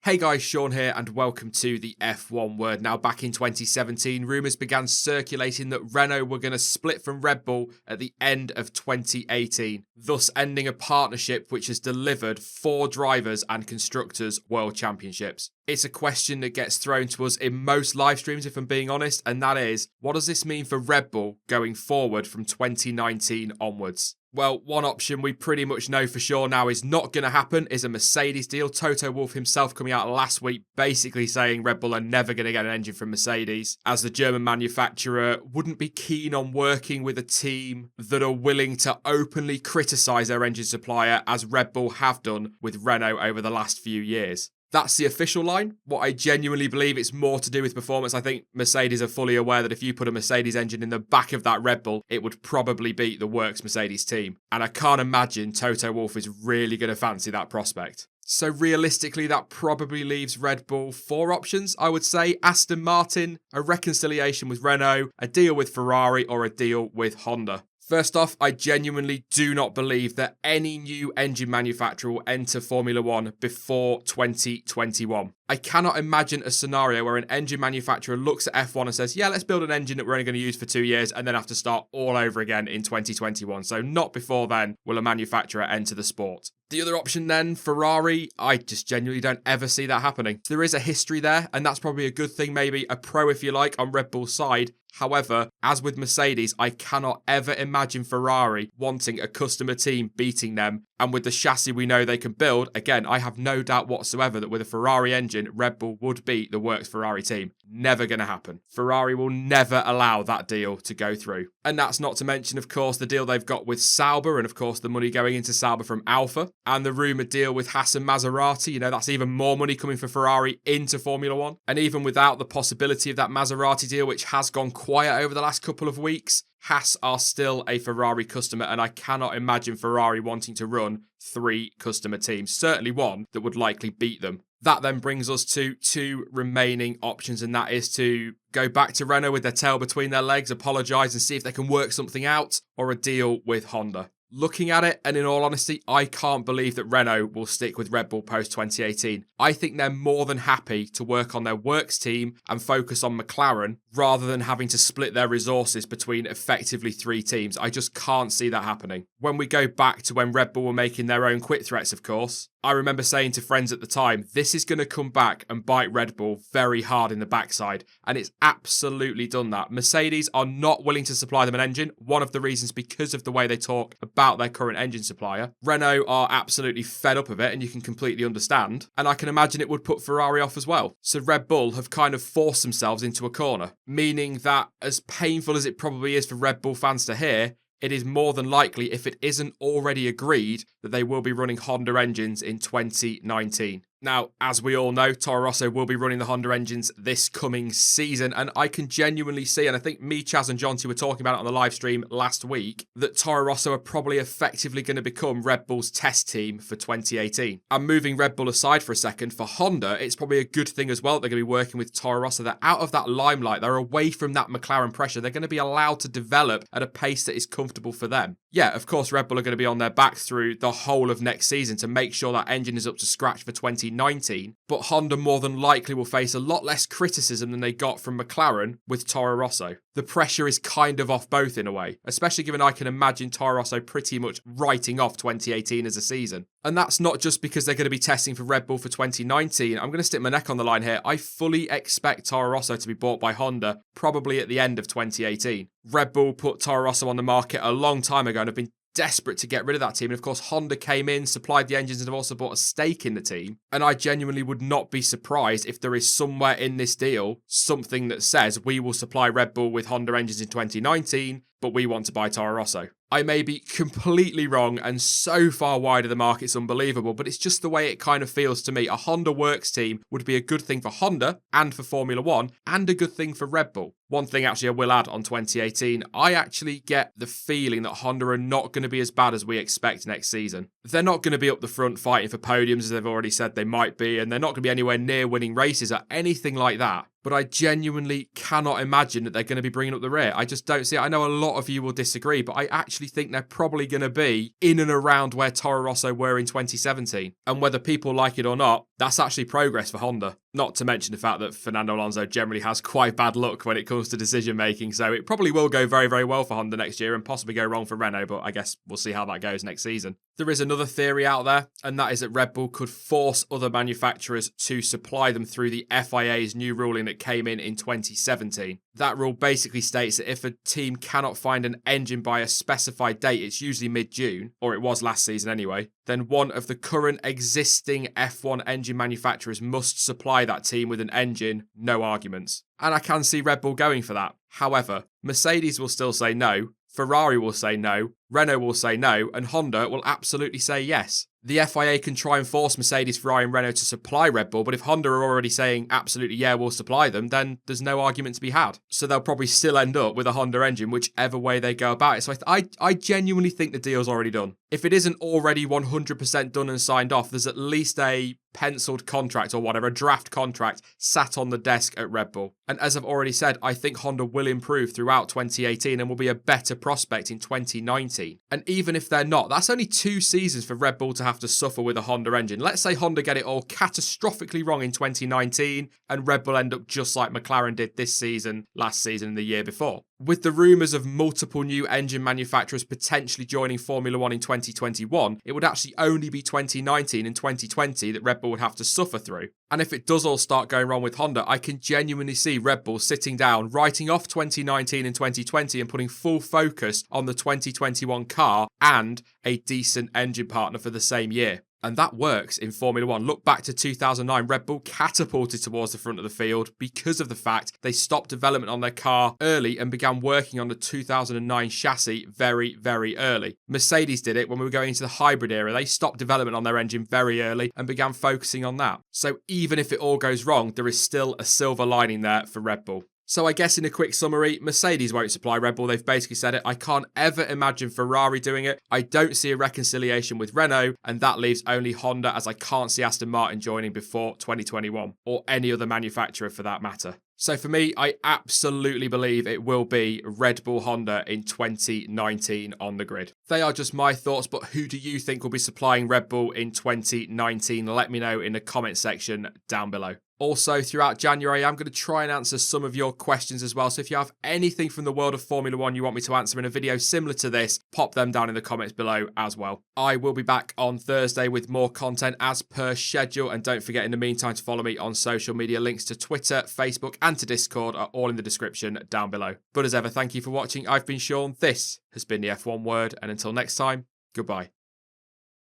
Hey guys, Sean here and welcome to the F1 Word. Now back in 2017, rumours began circulating that Renault were going to split from Red Bull at the end of 2018, thus ending a partnership which has delivered 4 drivers and constructors world championships. It's a question that gets thrown to us in most live streams if I'm being honest, and that is, what does this mean for Red Bull going forward from 2019 onwards? Well, one option we pretty much know for sure now is not going to happen is a Mercedes deal. Toto Wolff himself coming out last week basically saying Red Bull are never going to get an engine from Mercedes, as the German manufacturer wouldn't be keen on working with a team that are willing to openly criticise their engine supplier, as Red Bull have done with Renault over the last few years. That's the official line. What I genuinely believe it's more to do with performance. I think Mercedes are fully aware that if you put a Mercedes engine in the back of that Red Bull, it would probably beat the works Mercedes team. And I can't imagine Toto Wolff is really going to fancy that prospect. So realistically, that probably leaves Red Bull 4 options, I would say. Aston Martin, a reconciliation with Renault, a deal with Ferrari, or a deal with Honda. First off, I genuinely do not believe that any new engine manufacturer will enter Formula 1 before 2021. I cannot imagine a scenario where an engine manufacturer looks at F1 and says, yeah, let's build an engine that we're only going to use for 2 years and then have to start all over again in 2021. So not before then will a manufacturer enter the sport. The other option then, Ferrari, I just genuinely don't ever see that happening. There is a history there, and that's probably a good thing, maybe a pro if you like, on Red Bull's side. However, as with Mercedes, I cannot ever imagine Ferrari wanting a customer team beating them. And with the chassis we know they can build, again, I have no doubt whatsoever that with a Ferrari engine, Red Bull would beat the works Ferrari team. Never going to happen. Ferrari will never allow that deal to go through. And that's not to mention, of course, the deal they've got with Sauber and, of course, the money going into Sauber from Alfa. And the rumoured deal with Haas and Maserati, that's even more money coming for Ferrari into Formula 1. And even without the possibility of that Maserati deal, which has gone quiet over the last couple of weeks, Haas are still a Ferrari customer, and I cannot imagine Ferrari wanting to run 3 customer teams, certainly one that would likely beat them. That then brings us to 2 remaining options, and that is to go back to Renault with their tail between their legs, apologise and see if they can work something out, or a deal with Honda. Looking at it, and in all honesty, I can't believe that Renault will stick with Red Bull post-2018. I think they're more than happy to work on their works team and focus on McLaren rather than having to split their resources between effectively 3 teams. I just can't see that happening. When we go back to when Red Bull were making their own quit threats, of course, I remember saying to friends at the time, this is going to come back and bite Red Bull very hard in the backside, and it's absolutely done that. Mercedes are not willing to supply them an engine, one of the reasons because of the way they talk about their current engine supplier. Renault are absolutely fed up of it, and you can completely understand, and I can imagine it would put Ferrari off as well. So Red Bull have kind of forced themselves into a corner, meaning that as painful as it probably is for Red Bull fans to hear, it is more than likely, if it isn't already agreed, that they will be running Honda engines in 2019. Now, as we all know, Toro Rosso will be running the Honda engines this coming season, and I can genuinely see, and I think me, Chaz and Jonty were talking about it on the live stream last week, that Toro Rosso are probably effectively going to become Red Bull's test team for 2018. And moving Red Bull aside for a second, for Honda, it's probably a good thing as well that they're going to be working with Toro Rosso. They're out of that limelight, they're away from that McLaren pressure, they're going to be allowed to develop at a pace that is comfortable for them. Yeah, of course, Red Bull are going to be on their back through the whole of next season to make sure that engine is up to scratch for 2019, but Honda more than likely will face a lot less criticism than they got from McLaren with Toro Rosso. The pressure is kind of off both in a way, especially given I can imagine Toro Rosso pretty much writing off 2018 as a season. And that's not just because they're going to be testing for Red Bull for 2019. I'm going to stick my neck on the line here. I fully expect Toro Rosso to be bought by Honda probably at the end of 2018. Red Bull put Toro Rosso on the market a long time ago and have been desperate to get rid of that team. And of course, Honda came in, supplied the engines, and have also bought a stake in the team. And I genuinely would not be surprised if there is somewhere in this deal something that says we will supply Red Bull with Honda engines in 2019, but we want to buy Toro Rosso. I may be completely wrong and so far wide of the market, it's unbelievable, but it's just the way it kind of feels to me. A Honda works team would be a good thing for Honda and for Formula 1 and a good thing for Red Bull. One thing actually I will add on 2018, I actually get the feeling that Honda are not going to be as bad as we expect next season. They're not going to be up the front fighting for podiums as they've already said they might be, and they're not going to be anywhere near winning races or anything like that. but I genuinely cannot imagine that they're going to be bringing up the rear. I just don't see it. I know a lot of you will disagree, but I actually think they're probably going to be in and around where Toro Rosso were in 2017. And whether people like it or not, that's actually progress for Honda. Not to mention the fact that Fernando Alonso generally has quite bad luck when it comes to decision making, so it probably will go very, very well for Honda next year and possibly go wrong for Renault, but I guess we'll see how that goes next season. There is another theory out there, and that is that Red Bull could force other manufacturers to supply them through the FIA's new ruling that came in 2017. That rule basically states that if a team cannot find an engine by a specified date, it's usually mid-June, or it was last season anyway, then one of the current existing F1 engine manufacturers must supply that team with an engine, no arguments. And I can see Red Bull going for that. However, Mercedes will still say no, Ferrari will say no, Renault will say no, and Honda will absolutely say yes. The FIA can try and force Mercedes, Ferrari and Renault to supply Red Bull, but if Honda are already saying absolutely yeah, we'll supply them, then there's no argument to be had. So they'll probably still end up with a Honda engine, whichever way they go about it. So I genuinely think the deal's already done. If it isn't already 100% done and signed off, there's at least a penciled contract or whatever, a draft contract sat on the desk at Red Bull. And as I've already said, I think Honda will improve throughout 2018 and will be a better prospect in 2019. And even if they're not, that's only 2 seasons for Red Bull to have to suffer with a Honda engine. Let's say Honda get it all catastrophically wrong in 2019 and Red Bull end up just like McLaren did this season, last season and the year before. With the rumours of multiple new engine manufacturers potentially joining Formula 1 in 2021, it would actually only be 2019 and 2020 that Red Bull would have to suffer through. And if it does all start going wrong with Honda, I can genuinely see Red Bull sitting down, writing off 2019 and 2020 and putting full focus on the 2021 car and a decent engine partner for the same year. And that works in Formula 1. Look back to 2009, Red Bull catapulted towards the front of the field because of the fact they stopped development on their car early and began working on the 2009 chassis very, very early. Mercedes did it when we were going into the hybrid era. They stopped development on their engine very early and began focusing on that. So even if it all goes wrong, there is still a silver lining there for Red Bull. So I guess in a quick summary, Mercedes won't supply Red Bull. They've basically said it. I can't ever imagine Ferrari doing it. I don't see a reconciliation with Renault, and that leaves only Honda, as I can't see Aston Martin joining before 2021, or any other manufacturer for that matter. So for me, I absolutely believe it will be Red Bull Honda in 2019 on the grid. They are just my thoughts, but who do you think will be supplying Red Bull in 2019? Let me know in the comment section down below. Also, throughout January, I'm going to try and answer some of your questions as well. So if you have anything from the world of Formula 1 you want me to answer in a video similar to this, pop them down in the comments below as well. I will be back on Thursday with more content as per schedule. And don't forget in the meantime to follow me on social media. Links to Twitter, Facebook and to Discord are all in the description down below. But as ever, thank you for watching. I've been Sean. This has been the F1 Word. And until next time, goodbye.